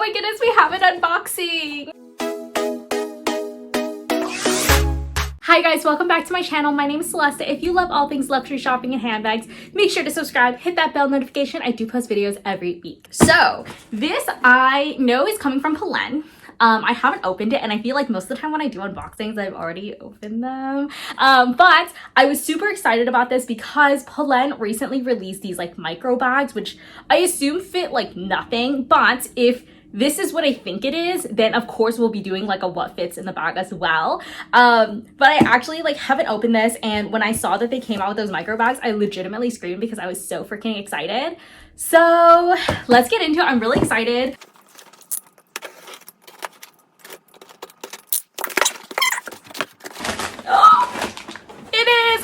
my goodness, we have an unboxing. Hi guys, welcome back to my channel. My name is Celesta. If you love all things luxury shopping and handbags, make sure to subscribe, hit that bell notification. I do post videos every week. So this I know is coming from Polene. I haven't opened it, and I feel like most of the time when I do unboxings, I've already opened them. But I was super excited about this because Polene recently released these like micro bags, which I assume fit like nothing. But if this is what I think it is, then of course we'll be doing like a what fits in the bag as well. But I actually like haven't opened this, and when I saw that they came out with those micro bags, I legitimately screamed because I was so freaking excited. So let's get into it. I'm really excited.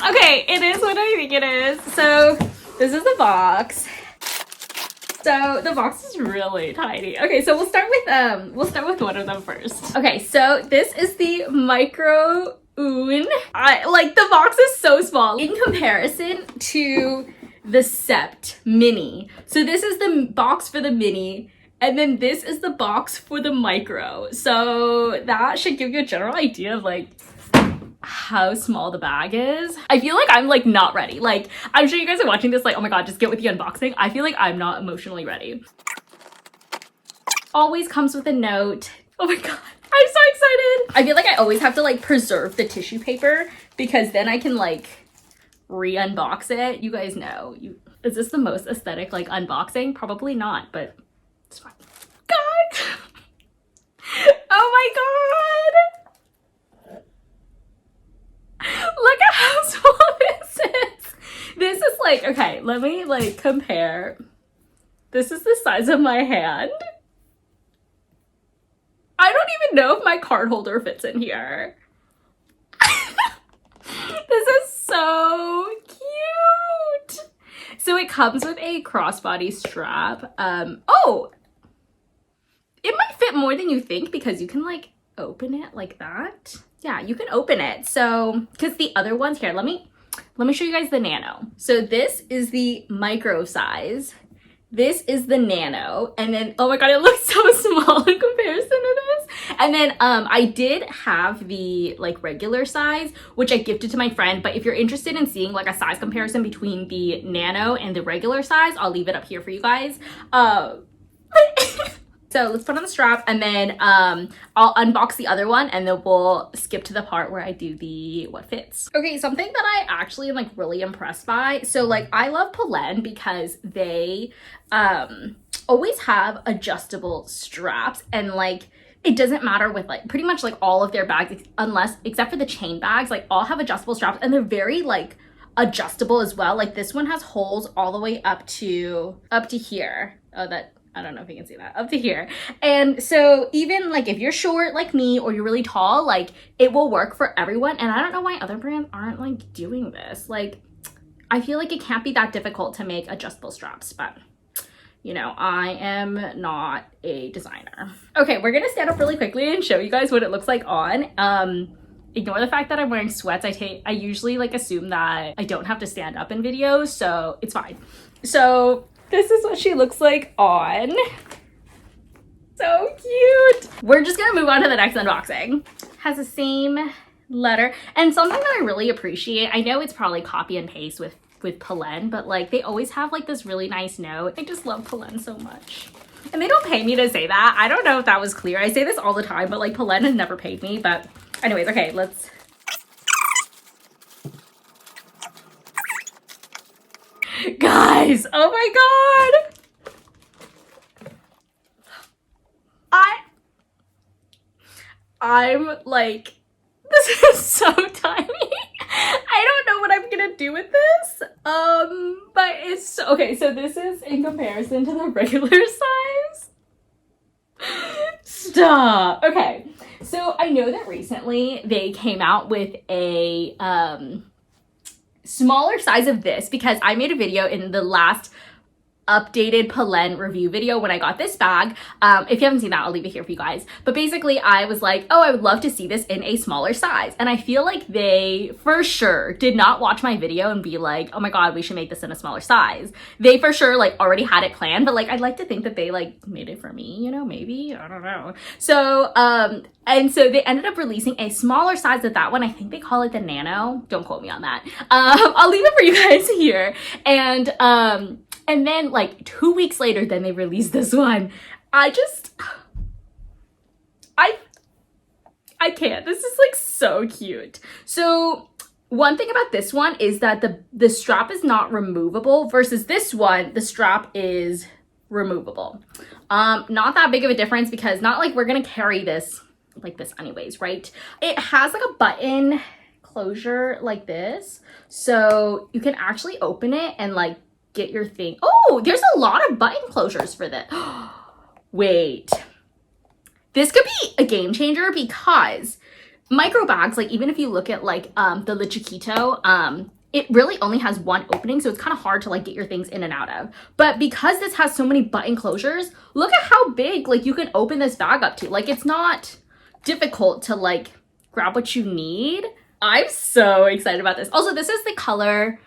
Okay, it is what I think it is. So this is the box. So the box is really tiny. Okay, so we'll start with one of them first. Okay, so this is the micro Un. Like the box is so small in comparison to the Sept Mini. So this is the box for the mini, and then this is the box for the micro. So that should give you a general idea of like how small the bag is. I feel like I'm like not ready. Like I'm sure you guys are watching this like, oh my god, just get with the unboxing. I feel like I'm not emotionally ready. Always comes with a note. Oh my god, I'm so excited. I feel like I always have to like preserve the tissue paper because then I can like re-unbox it. You guys know. Is this the most aesthetic like unboxing? Probably not, but it's fine. God. Oh my god. Look at how small this is. This is like, okay, let me like compare. This is the size of my hand. I don't even know if my card holder fits in here. This is so cute. So it comes with a crossbody strap. Oh, it might fit more than you think because you can like open it like that. Yeah, you can open it. So, because the other ones here, let me show you guys the nano. So this is the micro size. This is the nano. And then, oh my god, it looks so small in comparison to this. And then I did have the like regular size, which I gifted to my friend. But if you're interested in seeing like a size comparison between the nano and the regular size, I'll leave it up here for you guys. So let's put on the strap, and then I'll unbox the other one, and then we'll skip to the part where I do the what fits. Okay, something that I actually am like really impressed by. So like I love Polene because they always have adjustable straps, and like it doesn't matter with like pretty much like all of their bags except for the chain bags, like all have adjustable straps, and they're very like adjustable as well. Like this one has holes all the way up to here. Oh, that I don't know if you can see that, up to here. And so even like if you're short like me or you're really tall, like it will work for everyone. And I don't know why other brands aren't like doing this. Like I feel like it can't be that difficult to make adjustable straps, but you know, I am not a designer. Okay, we're gonna stand up really quickly and show you guys what it looks like on. Ignore the fact that I'm wearing sweats. I usually like assume that I don't have to stand up in videos, so it's fine. So this is what she looks like on. So cute. We're just gonna move on to the next unboxing. Has the same letter, and something that I really appreciate, I know it's probably copy and paste with Polene, but like they always have like this really nice note. I just love Polene so much. And they don't pay me to say that. I don't know if that was clear. I say this all the time, but like Polene has never paid me. But anyways, okay, let's. Guys, oh my god. I'm like, this is so tiny. I don't know what I'm gonna do with this. But it's so, okay, so this is in comparison to the regular size. Stop. Okay, so I know that recently they came out with a smaller size of this because I made a video in the last updated Polene review video when I got this bag. If you haven't seen that, I'll leave it here for you guys. But basically I was like, oh, I would love to see this in a smaller size. And I feel like they for sure did not watch my video and be like, oh my God, we should make this in a smaller size. They for sure like already had it planned, but like I'd like to think that they like made it for me, you know, maybe, I don't know. So and so they ended up releasing a smaller size of that one. I think they call it the Nano. Don't quote me on that. I'll leave it for you guys here. And then like 2 weeks later, then they released this one. I can't. This is like so cute. So one thing about this one is that the strap is not removable versus this one, the strap is removable. Not that big of a difference because not like we're gonna carry this like this anyways, right? It has like a button closure like this. So you can actually open it and like get your thing. Oh, there's a lot of button closures for this. Wait, this could be a game changer because micro bags, like even if you look at like the Le Chiquito, it really only has one opening, so it's kind of hard to like get your things in and out of. But because this has so many button closures, look at how big like you can open this bag up to. Like it's not difficult to like grab what you need. I'm so excited about this. Also, this is the color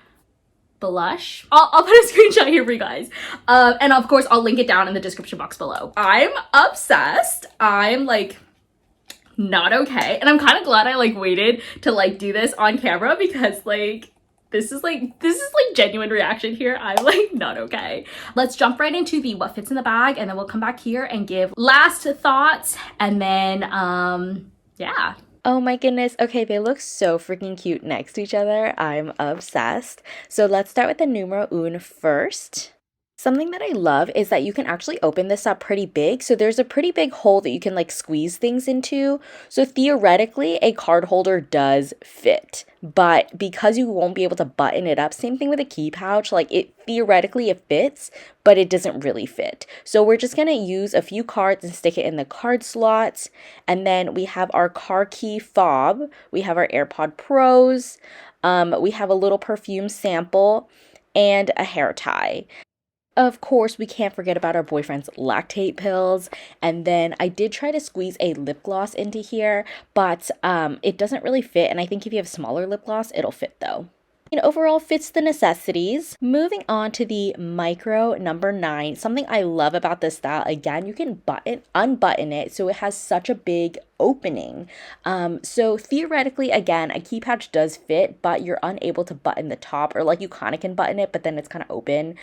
Blush. I'll put a screenshot here for you guys. And of course, I'll link it down in the description box below. I'm obsessed. I'm like not okay. And I'm kind of glad I like waited to like do this on camera because like this is like genuine reaction here. I'm like not okay. Let's jump right into the what fits in the bag and then we'll come back here and give last thoughts and then yeah. Oh my goodness. Okay, they look so freaking cute next to each other. I'm obsessed. So let's start with the numero un first. Something that I love is that you can actually open this up pretty big. So there's a pretty big hole that you can like squeeze things into. So theoretically, a card holder does fit. But because you won't be able to button it up, same thing with a key pouch, like it theoretically it fits, but it doesn't really fit. So we're just going to use a few cards and stick it in the card slots. And then we have our car key fob. We have our AirPod Pros. We have a little perfume sample and a hair tie. Of course, we can't forget about our boyfriend's lactate pills. And then I did try to squeeze a lip gloss into here, but it doesn't really fit. And I think if you have smaller lip gloss, it'll fit though. And overall fits the necessities. Moving on to the micro number 9. Something I love about this style, again, you can unbutton it so it has such a big opening. So theoretically, again, a key pouch does fit, but you're unable to button the top, or like you kind of can button it, but then it's kind of open.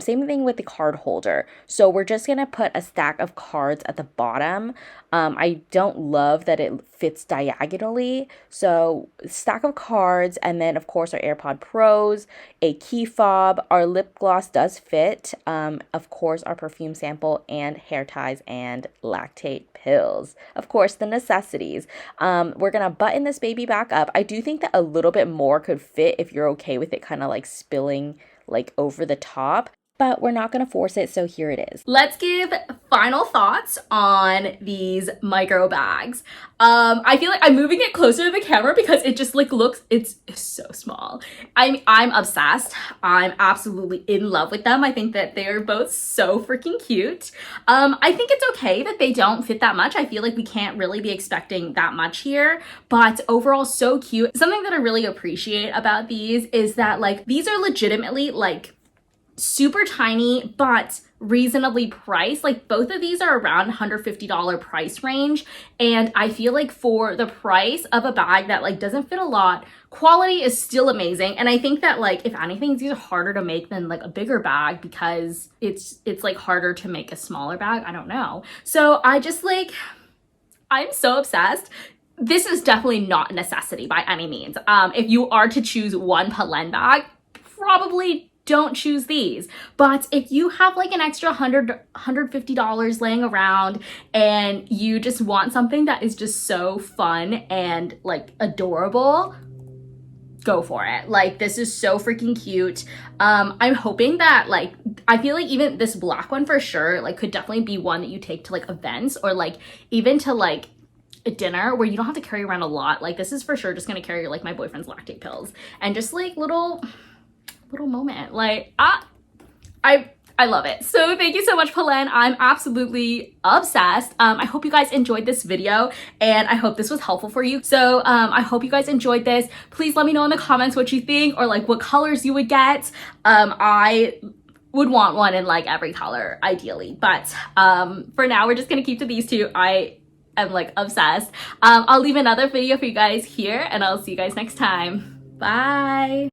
Same thing with the card holder. So we're just gonna put a stack of cards at the bottom. I don't love that it fits diagonally. So stack of cards, and then of course our AirPod Pros, a key fob, our lip gloss does fit, of course our perfume sample, and hair ties and lactate pills. Of course, the necessities. We're gonna button this baby back up. I do think that a little bit more could fit if you're okay with it kind of like spilling like over the top, but we're not going to force it, so here it is. Let's give final thoughts on these micro bags. I feel like I'm moving it closer to the camera because it just like looks, it's so small. I'm obsessed. I'm absolutely in love with them. I think that they are both so freaking cute. I think it's okay that they don't fit that much. I feel like we can't really be expecting that much here, but overall so cute. Something that I really appreciate about these is that like these are legitimately like super tiny but reasonably priced. Like both of these are around $150 price range, and I feel like for the price of a bag that like doesn't fit a lot, quality is still amazing. And I think that like if anything, these are harder to make than like a bigger bag because it's like harder to make a smaller bag. I don't know. So I just like, I'm so obsessed. This is definitely not a necessity by any means. If you are to choose one Polene bag, probably don't choose these. But if you have like an extra $150 laying around and you just want something that is just so fun and like adorable, go for it. Like this is so freaking cute. I'm hoping that like, I feel like even this black one for sure like could definitely be one that you take to like events or like even to like a dinner where you don't have to carry around a lot. Like this is for sure just gonna carry like my boyfriend's lactate pills and just like little moment. Like I I love it. So thank you so much, Polene. I'm absolutely obsessed. I hope you guys enjoyed this video and I hope this was helpful for you. So I hope you guys enjoyed this. Please let me know in the comments what you think, or like what colors you would get. I would want one in like every color ideally, but for now we're just gonna keep to these two. I am like obsessed. I'll leave another video for you guys here and I'll see you guys next time. Bye.